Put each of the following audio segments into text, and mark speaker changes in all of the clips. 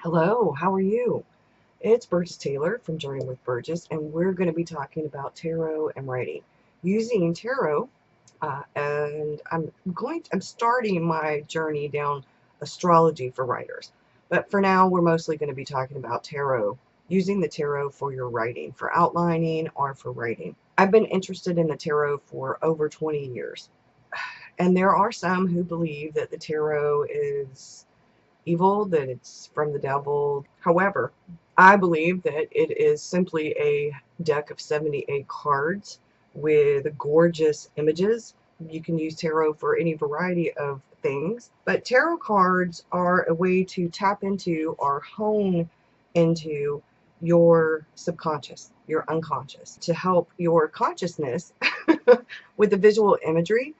Speaker 1: Hello, how are you? It's Burgess Taylor from Journey with Burgess, and we're going to be talking about tarot and writing. Using tarot, and I'm starting my journey down astrology for writers. But for now, we're mostly going to be talking about tarot, using the tarot for your writing, for outlining or for writing. I've been interested in the tarot for over 20 years, and there are some who believe that the tarot is evil, that it's from the devil. However, I believe that it is simply a deck of 78 cards with gorgeous images. You can use tarot for any variety of things, but tarot cards are a way to tap into or hone into your subconscious, your unconscious, to help your consciousness with the visual imagery,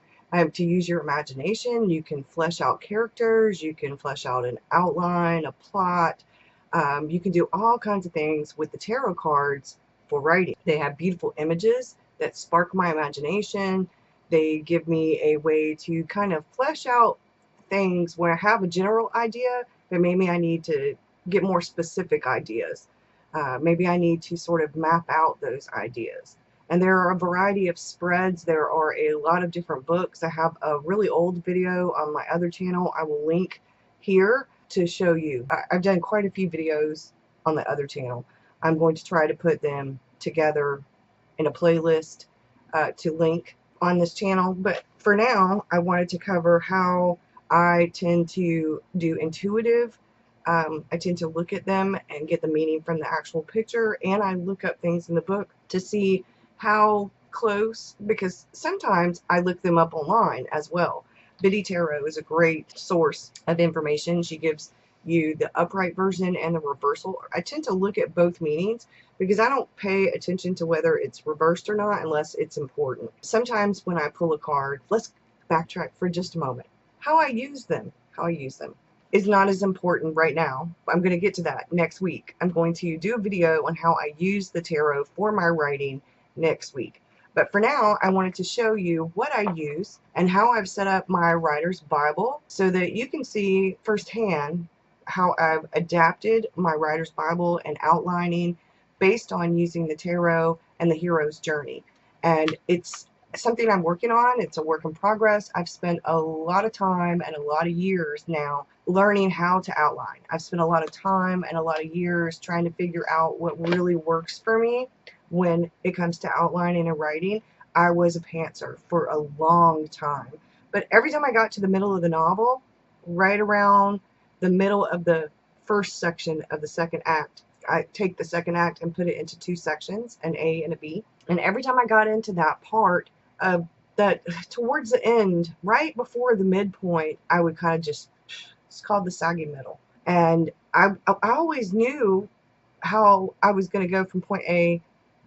Speaker 1: to use your imagination. You can flesh out characters, you can flesh out an outline, a plot. You can do all kinds of things with the tarot cards for writing. They have beautiful images that spark my imagination. They give me a way to kind of flesh out things where I have a general idea, but maybe I need to get more specific ideas. Maybe I need to sort of map out those ideas. And there are a variety of spreads. There are a lot of different books. I have a really old video on my other channel. I will link here to show you. I've done quite a few videos on the other channel. I'm going to try to put them together in a playlist to link on this channel. But for now, I wanted to cover how I tend to do intuitive. I tend to look at them and get the meaning from the actual picture, and I look up things in the book to see how close, because sometimes I look them up online as well. Biddy Tarot is a great source of information. She gives you the upright version and the reversal. I tend to look at both meanings because I don't pay attention to whether it's reversed or not unless it's important. Sometimes when I pull a card, let's backtrack for just a moment. How I use them is not as important right now. I'm going to get to that next week. I'm going to do a video on how I use the tarot for my writing next week. But for now, I wanted to show you what I use and how I've set up my writer's Bible so that you can see firsthand how I've adapted my writer's Bible and outlining based on using the tarot and the hero's journey. And it's something I'm working on. It's a work in progress. I've spent a lot of time and a lot of years now learning how to outline. I've spent a lot of time and a lot of years trying to figure out what really works for me when it comes to outlining and writing. I was a pantser for a long time. But every time I got to the middle of the novel, right around the middle of the first section of the second act, I take the second act and put it into two sections, an A and a B. And every time I got into that part of that, towards the end, right before the midpoint, I would kind of just, it's called the saggy middle. And I always knew how I was going to go from point A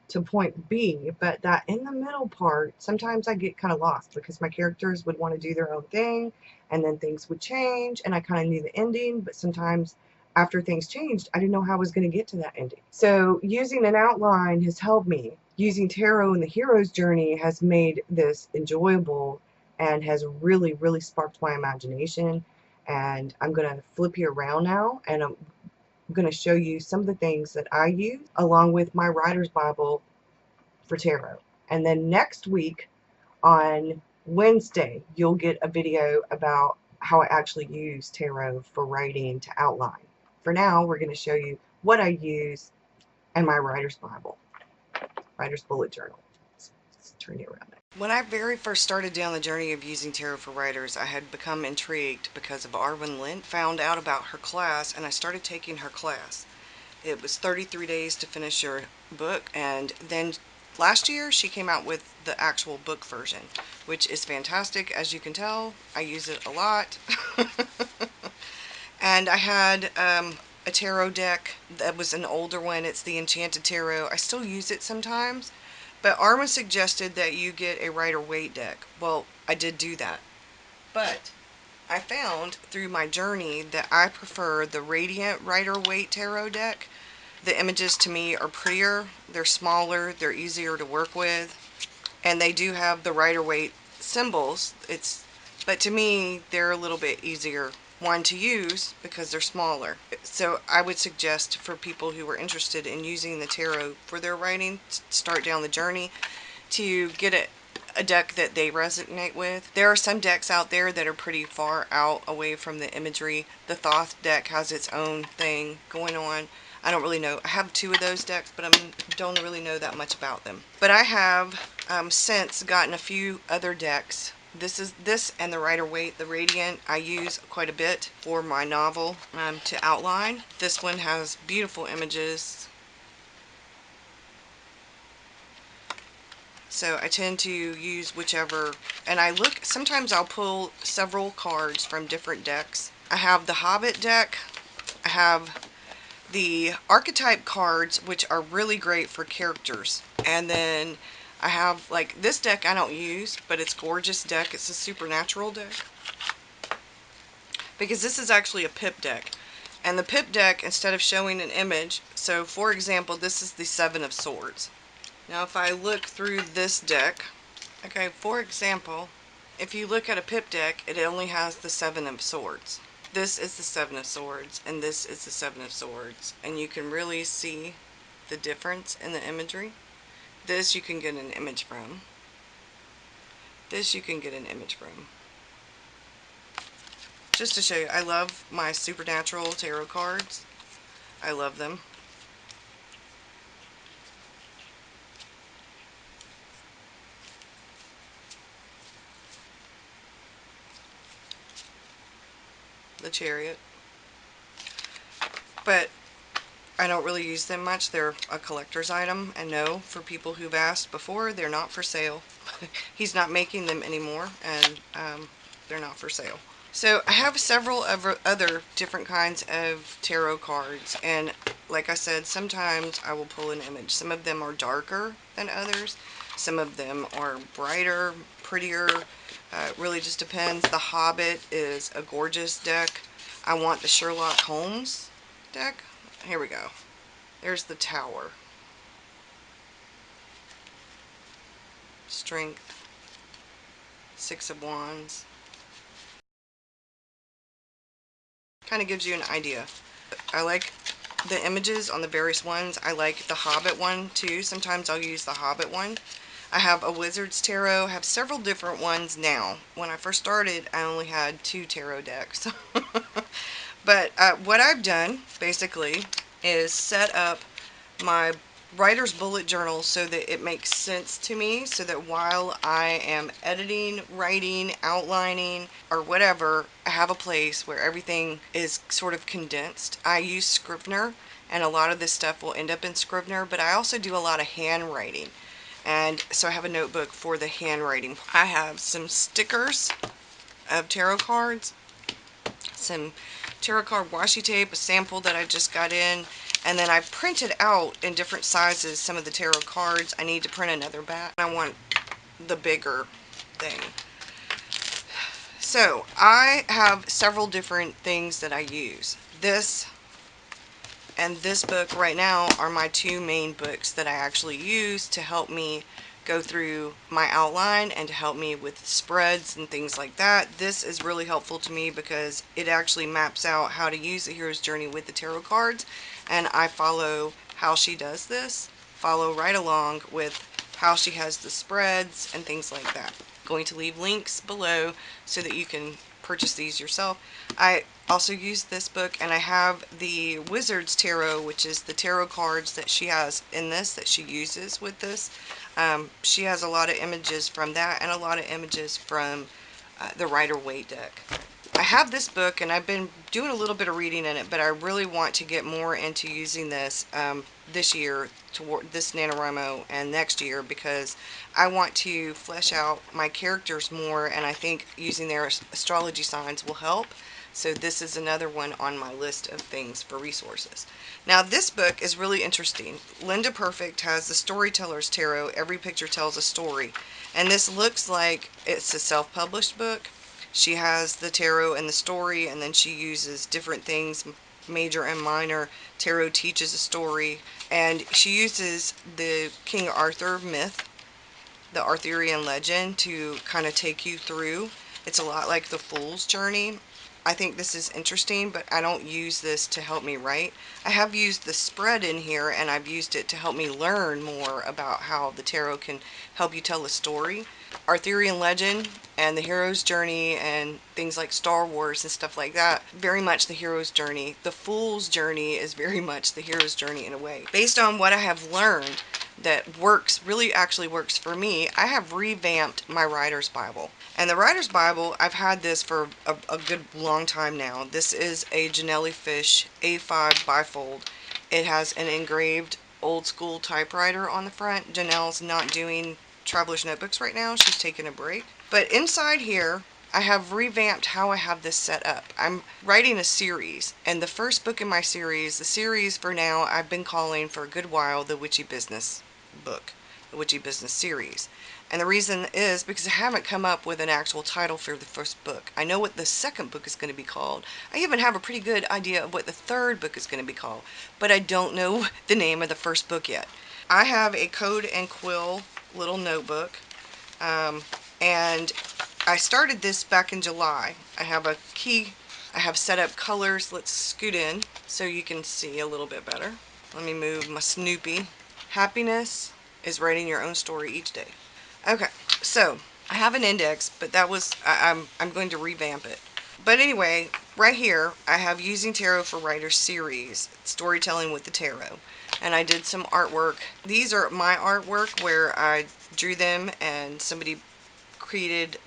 Speaker 1: to point B, but that in the middle part, sometimes I get kind of lost because my characters would want to do their own thing and then things would change and I kind of knew the ending, but sometimes after things changed, I didn't know how I was going to get to that ending. So using an outline has helped me. Using tarot and the hero's journey has made this enjoyable and has really, really sparked my imagination. And I'm going to flip you around now and I'm going to show you some of the things that I use along with my writer's Bible for tarot. And then next week on Wednesday, you'll get a video about how I actually use tarot for writing to outline. For now, we're going to show you what I use in my writer's Bible, writer's bullet journal. Let's turn you around. When I very first started down the journey of using tarot for writers, I had become intrigued because of Arwen Lynn. Found out about her class and I started taking her class. It was 33 days to finish your book, and then last year she came out with the actual book version, which is fantastic. As you can tell, I use it a lot. And I had a tarot deck that was an older one. It's the Enchanted Tarot. I still use it sometimes, but Arma suggested that you get a Rider-Waite deck. Well, I did do that, but I found through my journey that I prefer the Radiant Rider-Waite Tarot deck. The images to me are prettier, they're smaller, they're easier to work with, and they do have the Rider-Waite symbols. It's But to me, they're a little bit easier, one, to use because they're smaller. So I would suggest for people who are interested in using the tarot for their writing, start down the journey, to get a deck that they resonate with. There are some decks out there that are pretty far out away from the imagery. The Thoth deck has its own thing going on. I don't really know. I have two of those decks, but I don't really know that much about them. But I have since gotten a few other decks. This and the Rider-Waite, the Radiant, I use quite a bit for my novel to outline. This one has beautiful images. So I tend to use whichever, and I look, sometimes I'll pull several cards from different decks. I have the Hobbit deck. I have the archetype cards, which are really great for characters. And then I have, like, this deck I don't use, but it's a gorgeous deck. It's a supernatural deck. Because this is actually a pip deck. And the pip deck, instead of showing an image, so for example, this is the Seven of Swords. Now if I look through this deck, okay, for example, if you look at a pip deck, it only has the Seven of Swords. This is the Seven of Swords, and this is the Seven of Swords. And you can really see the difference in the imagery. This you can get an image from. This you can get an image from. Just to show you, I love my supernatural tarot cards. I love them. The Chariot. But I don't really use them much. They're a collector's item, and no, for people who've asked before, they're not for sale. He's not making them anymore, and they're not for sale. So I have several other different kinds of tarot cards, and like I said, sometimes I will pull an image. Some of them are darker than others. Some of them are brighter, prettier. It really just depends. The Hobbit is a gorgeous deck. I want the Sherlock Holmes deck. Here we go. There's the Tower. Strength. Six of Wands. Kind of gives you an idea. I like the images on the various ones. I like the Hobbit one too. Sometimes I'll use the Hobbit one. I have a Wizard's Tarot. I have several different ones now. When I first started, I only had 2 tarot decks. But what I've done, basically, is set up my writer's bullet journal so that it makes sense to me, so that while I am editing, writing, outlining, or whatever, I have a place where everything is sort of condensed. I use Scrivener, and a lot of this stuff will end up in Scrivener, but I also do a lot of handwriting. And so I have a notebook for the handwriting. I have some stickers of tarot cards, some tarot card washi tape, a sample that I just got in, and then I printed out in different sizes some of the tarot cards. I need to print another batch. I want the bigger thing. So I have several different things that I use. This and this book right now are my 2 main books that I actually use to help me go through my outline and to help me with spreads and things like that. This is really helpful to me because it actually maps out how to use the hero's journey with the tarot cards, and I follow how she does this, follow right along with how she has the spreads and things like that. I'm going to leave links below so that you can purchase these yourself. I also use this book, and I have the Wizard's Tarot, which is the tarot cards that she has in this, that she uses with this. She has a lot of images from that and a lot of images from the Rider-Waite deck. I have this book, and I've been doing a little bit of reading in it, but I really want to get more into using this this year, toward this NaNoWriMo, and next year, because I want to flesh out my characters more, and I think using their astrology signs will help. So this is another one on my list of things for resources. Now this book is really interesting. Linda Perfect has the Storyteller's Tarot. Every picture tells a story. And this looks like it's a self-published book. She has the tarot and the story, and then she uses different things, major and minor. Tarot teaches a story, and she uses the King Arthur myth, the Arthurian legend, to kind of take you through. It's a lot like the Fool's Journey. I think this is interesting, but I don't use this to help me write. I have used the spread in here, and I've used it to help me learn more about how the tarot can help you tell a story. Arthurian legend and the hero's journey and things like Star Wars and stuff like that, very much the hero's journey. The Fool's Journey is very much the hero's journey in a way. Based on what I have learned that works, really actually works for me, I have revamped my Writer's Bible. And the Writer's Bible, I've had this for a good long time now. This is a Janelli Fish A5 bifold. It has an engraved old school typewriter on the front. Janelle's not doing Traveler's Notebooks right now. She's taking a break. But inside here, I have revamped how I have this set up. I'm writing a series, and the first book in my series, the series for now, I've been calling for a good while the Witchy Business book, the Witchy Business series. And the reason is because I haven't come up with an actual title for the first book. I know what the second book is going to be called. I even have a pretty good idea of what the third book is going to be called, but I don't know the name of the first book yet. I have a Code and Quill little notebook, and I started this back in July. I have a key. I have set up colors. Let's scoot in so you can see a little bit better. Let me move my Snoopy. Happiness is writing your own story each day. Okay, so I have an index, but that was I'm going to revamp it. But anyway, right here I have Using Tarot for Writers series, storytelling with the tarot, and I did some artwork. These are my artwork where I drew them and somebody created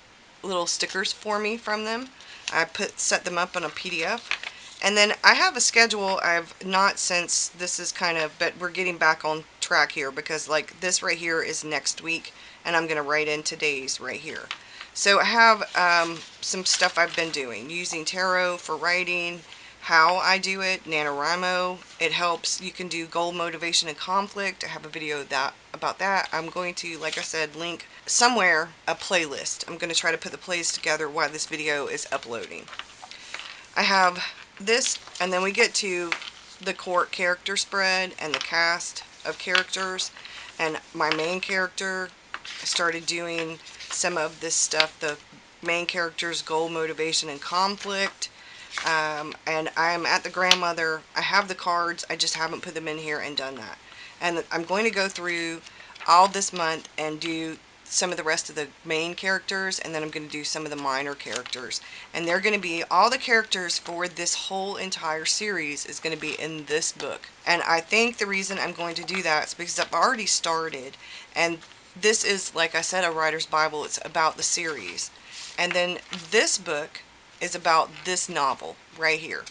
Speaker 1: little stickers for me from them. I set them up on a PDF. And then I have a schedule. I've not since this is kind of, but we're getting back on track here because like this right here is next week, and I'm going to write in today's right here. So I have some stuff I've been doing, using tarot for writing, how I do it, NaNoWriMo. It helps. You can do goal, motivation, and conflict. I have a video about that. I'm going to, like I said, link somewhere a playlist. I'm going to try to put the playlist together while this video is uploading. I have this, and then we get to the court character spread and the cast of characters. And my main character, I started doing some of this stuff, the main character's goal, motivation, and conflict. And I'm at the grandmother. I have the cards, I just haven't put them in here and done that. And I'm going to go through all this month and do some of the rest of the main characters, and then I'm going to do some of the minor characters. And they're going to be, all the characters for this whole entire series is going to be in this book. And I think the reason I'm going to do that is because I've already started, and this is, like I said, a writer's Bible. It's about the series. And then this book is about this novel right here.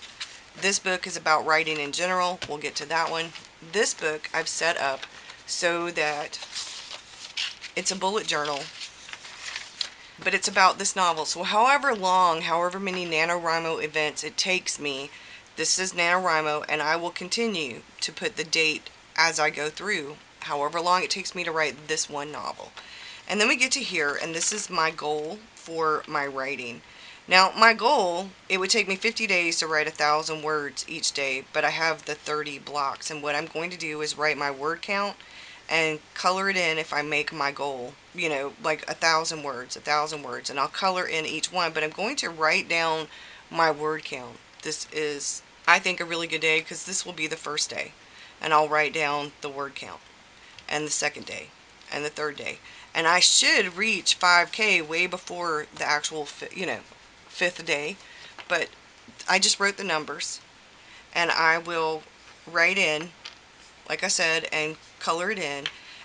Speaker 1: This book is about writing in general. We'll get to that one. This book I've set up so that it's a bullet journal, but it's about this novel. So however long, however many NaNoWriMo events it takes me, this is NaNoWriMo, and I will continue to put the date as I go through, however long it takes me to write this one novel. And then we get to here, and this is my goal for my writing. Now, my goal, it would take me 50 days to write 1,000 words each day, but I have the 30 blocks, and what I'm going to do is write my word count and color it in if I make my goal, you know, like 1,000 words, 1,000 words, and I'll color in each one, but I'm going to write down my word count. This is, I think, a really good day because this will be the first day, and I'll write down the word count, and the second day, and the third day. And I should reach 5K way before the actual, fifth day, but I just wrote the numbers, and I will write in, like I said, and color it in.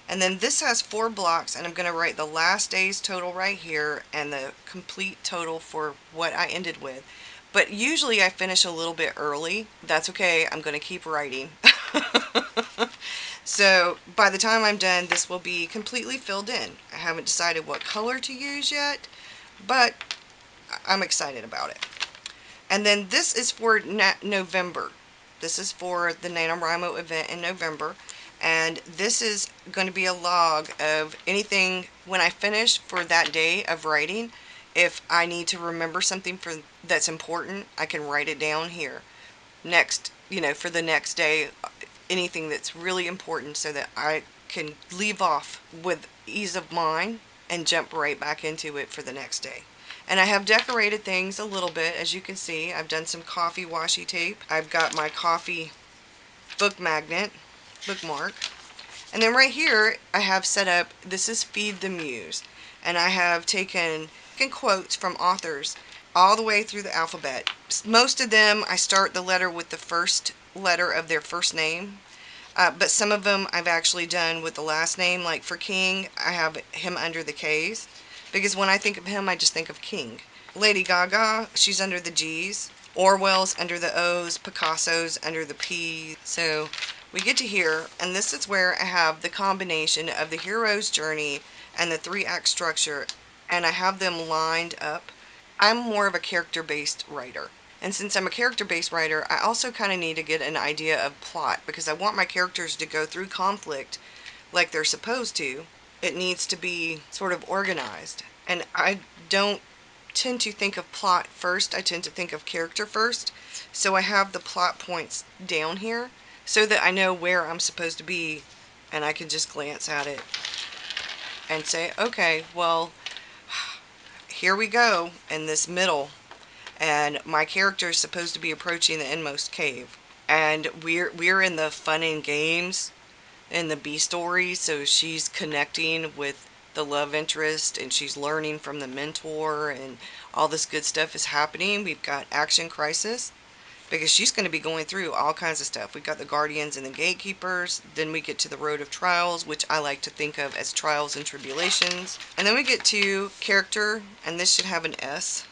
Speaker 1: And then this has 4 blocks, and I'm going to write the last day's total right here and the complete total for what I ended with. But usually I finish a little bit early. That's okay. I'm going to keep writing. So by the time I'm done, this will be completely filled in. I haven't decided what color to use yet, but I'm excited about it. And then this is for November. This is for the NaNoWriMo event in November. And this is going to be a log of anything when I finish for that day of writing. If I need to remember something that's important, I can write it down here. Next, for the next day, anything that's really important so that I can leave off with ease of mind and jump right back into it for the next day. And I have decorated things a little bit. As you can see, I've done some coffee washi tape. I've got my coffee book magnet, bookmark. And then right here, I have set up, this is Feed the Muse. And I have taken quotes from authors all the way through the alphabet. Most of them, I start the letter with the first letter of their first name. But some of them I've actually done with the last name. Like for King, I have him under the K's. Because when I think of him, I just think of King. Lady Gaga, she's under the G's. Orwell's under the O's. Picasso's under the P's. So we get to here, and this is where I have the combination of the hero's journey and the 3-act structure, and I have them lined up. I'm more of a character-based writer. And since I'm a character-based writer, I also kind of need to get an idea of plot, because I want my characters to go through conflict like they're supposed to. It needs to be sort of organized. And I don't tend to think of plot first, I tend to think of character first. So I have the plot points down here so that I know where I'm supposed to be, and I can just glance at it and say, okay, well, here we go in this middle, and my character is supposed to be approaching the inmost cave, and we're in the fun and games in the B story, so she's connecting with the love interest, and she's learning from the mentor, and all this good stuff is happening. We've got action crisis, because she's going to be going through all kinds of stuff. We've got the guardians and the gatekeepers. Then we get to the road of trials, which I like to think of as trials and tribulations. And then we get to character, and this should have an S,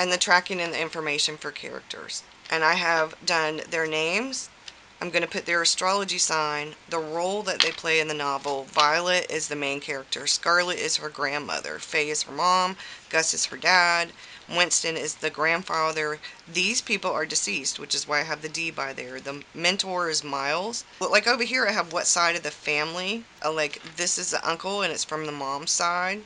Speaker 1: and the tracking and the information for characters. And I have done their names. I'm going to put their astrology sign, the role that they play in the novel. Violet is the main character. Scarlet is her grandmother. Faye is her mom. Gus is her dad. Winston is the grandfather. These people are deceased, which is why I have the D by there. The mentor is Miles. But like over here, I have what side of the family. Like this is the uncle, and it's from the mom's side.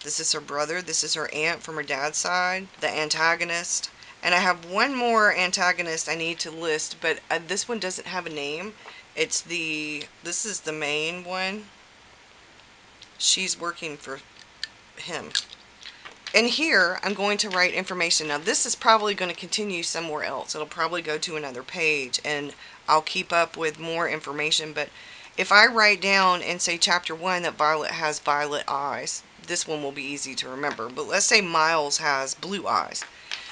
Speaker 1: This is her brother. This is her aunt from her dad's side. The antagonist. And I have one more antagonist I need to list, but this one doesn't have a name. This is the main one. She's working for him. And here, I'm going to write information. Now, this is probably going to continue somewhere else. It'll probably go to another page, and I'll keep up with more information. But if I write down and say chapter 1 that Violet has violet eyes, this one will be easy to remember. But let's say Miles has blue eyes,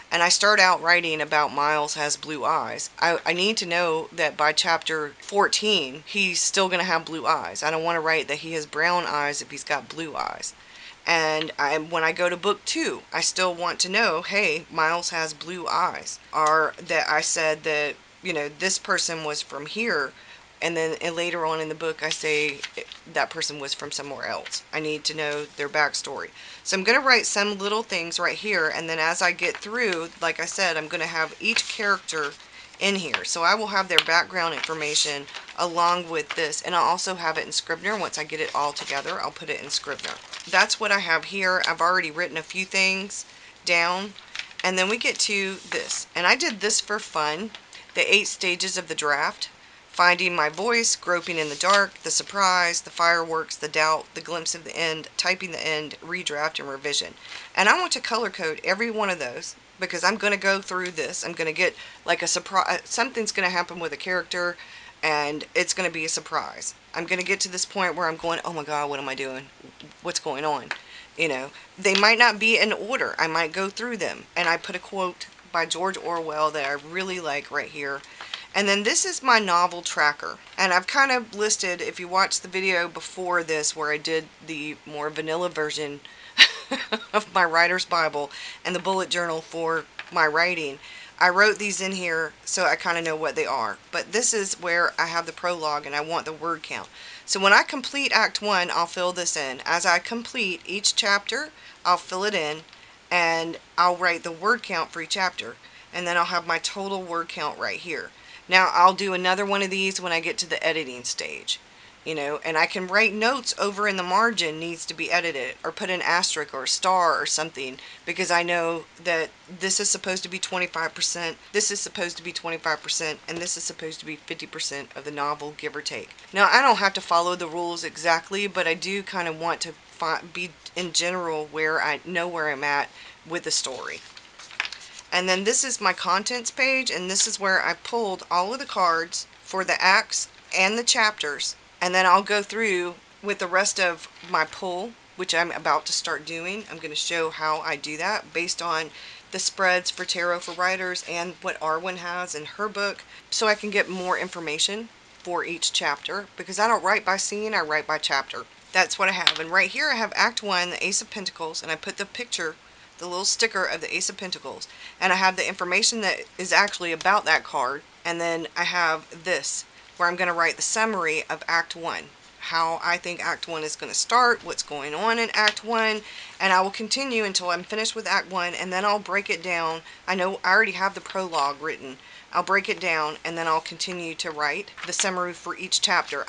Speaker 1: and I start out writing about Miles has blue eyes. I need to know that by chapter 14, he's still going to have blue eyes. I don't want to write that he has brown eyes if he's got blue eyes. And when I go to book 2, I still want to know, hey, Miles has blue eyes. Or that I said that, this person was from here, and then later on in the book I say that person was from somewhere else. I need to know their backstory. So I'm going to write some little things right here, and then as I get through, like I said, I'm going to have each character in here. So I will have their background information along with this, and I'll also have it in Scrivener. Once I get it all together, I'll put it in Scrivener. That's what I have here. I've already written a few things down, and then we get to this, and I did this for fun. The 8 stages of the draft: finding my voice, groping in the dark, the surprise, the fireworks, the doubt, the glimpse of the end, typing the end, redraft, and revision. And I want to color code every one of those, because I'm going to go through this. I'm going to get like a surprise. Something's going to happen with a character, and it's going to be a surprise. I'm going to get to this point where I'm going, oh my God, what am I doing? What's going on? They might not be in order. I might go through them. And I put a quote by George Orwell that I really like right here. And then this is my novel tracker. And I've kind of listed, if you watched the video before this where I did the more vanilla version of my writer's Bible and the bullet journal for my writing, I wrote these in here so I kind of know what they are. But this is where I have the prologue, and I want the word count. So when I complete Act 1, I'll fill this in. As I complete each chapter, I'll fill it in, and I'll write the word count for each chapter. And then I'll have my total word count right here. Now, I'll do another one of these when I get to the editing stage. And I can write notes over in the margin needs to be edited, or put an asterisk or a star or something, because I know that this is supposed to be 25%, this is supposed to be 25%, and this is supposed to be 50% of the novel, give or take. Now, I don't have to follow the rules exactly, but I do kind of want to be in general where I know where I'm at with the story. And then this is my contents page, and this is where I pulled all of the cards for the acts and the chapters. And then I'll go through with the rest of my pull, which I'm about to start doing. I'm going to show how I do that based on the spreads for Tarot for Writers and what Arwen has in her book, so I can get more information for each chapter, because I don't write by scene, I write by chapter. That's what I have. And right here I have Act 1, the Ace of Pentacles, and I put the picture, the little sticker of the Ace of Pentacles, and I have the information that is actually about that card. And then I have this where I'm going to write the summary of Act 1, how I think Act 1 is going to start, what's going on in Act 1, and I will continue until I'm finished with Act 1, and then I'll break it down. I know I already have the prologue written. I'll break it down, and then I'll continue to write the summary for each chapter.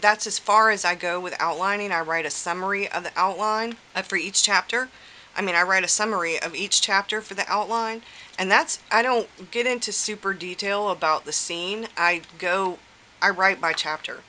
Speaker 1: That's as far as I go with outlining. I write a summary of the outline for each chapter. I write a summary of each chapter for the outline, and I don't get into super detail about the scene. I write by chapter.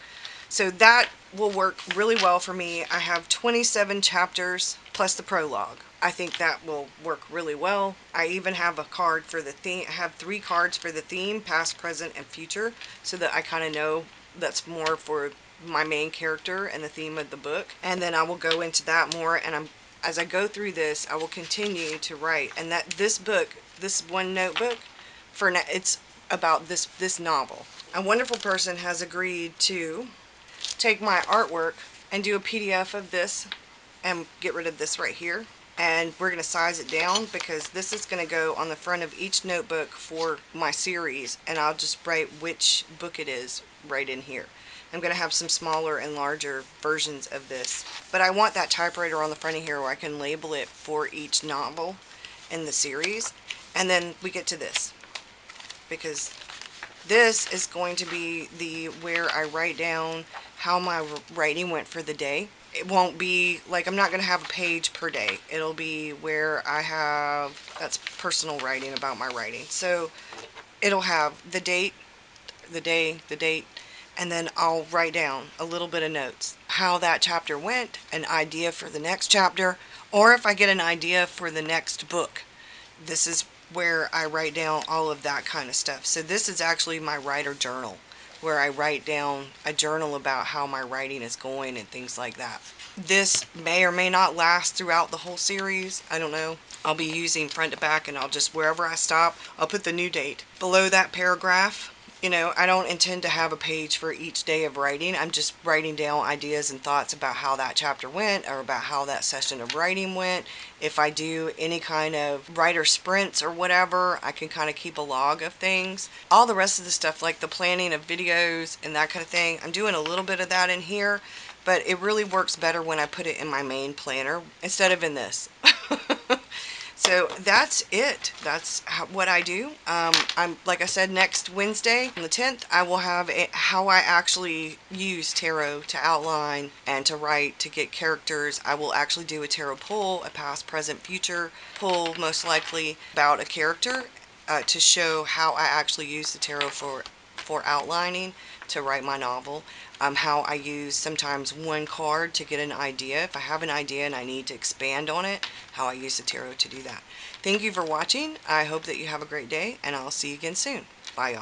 Speaker 1: So that will work really well for me. I have 27 chapters plus the prologue. I think that will work really well. I even have a card for the theme. I have 3 cards for the theme, past, present, and future, so that I kind of know that's more for my main character and the theme of the book. And then I will go into that more, and as I go through this, I will continue to write. And this book, this one notebook, it's about this novel. A wonderful person has agreed to take my artwork and do a PDF of this and get rid of this right here. And we're going to size it down, because this is going to go on the front of each notebook for my series, and I'll just write which book it is right in here. I'm going to have some smaller and larger versions of this, but I want that typewriter on the front of here where I can label it for each novel in the series. And then we get to this, because this is going to be where I write down how my writing went for the day. It won't be like, I'm not going to have a page per day. It'll be where I have, that's personal writing about my writing. So it'll have the date, the day, the date, and then I'll write down a little bit of notes, how that chapter went, an idea for the next chapter, or if I get an idea for the next book. This is where I write down all of that kind of stuff. So this is actually my writer journal, where I write down a journal about how my writing is going and things like that. This may or may not last throughout the whole series. I don't know. I'll be using front to back, and I'll just, wherever I stop, I'll put the new date. Below that paragraph, I don't intend to have a page for each day of writing. I'm just writing down ideas and thoughts about how that chapter went, or about how that session of writing went. If I do any kind of writer sprints or whatever, I can kind of keep a log of things. All the rest of the stuff, like the planning of videos and that kind of thing, I'm doing a little bit of that in here, but it really works better when I put it in my main planner instead of in this. So that's it. That's what I do. Like I said, next Wednesday, on the 10th, I will have how I actually use tarot to outline and to write, to get characters. I will actually do a tarot pull, a past, present, future pull, most likely about a character, to show how I actually use the tarot for outlining to write my novel. How I use sometimes one card to get an idea. If I have an idea and I need to expand on it, how I use the tarot to do that. Thank you for watching. I hope that you have a great day, and I'll see you again soon. Bye, y'all.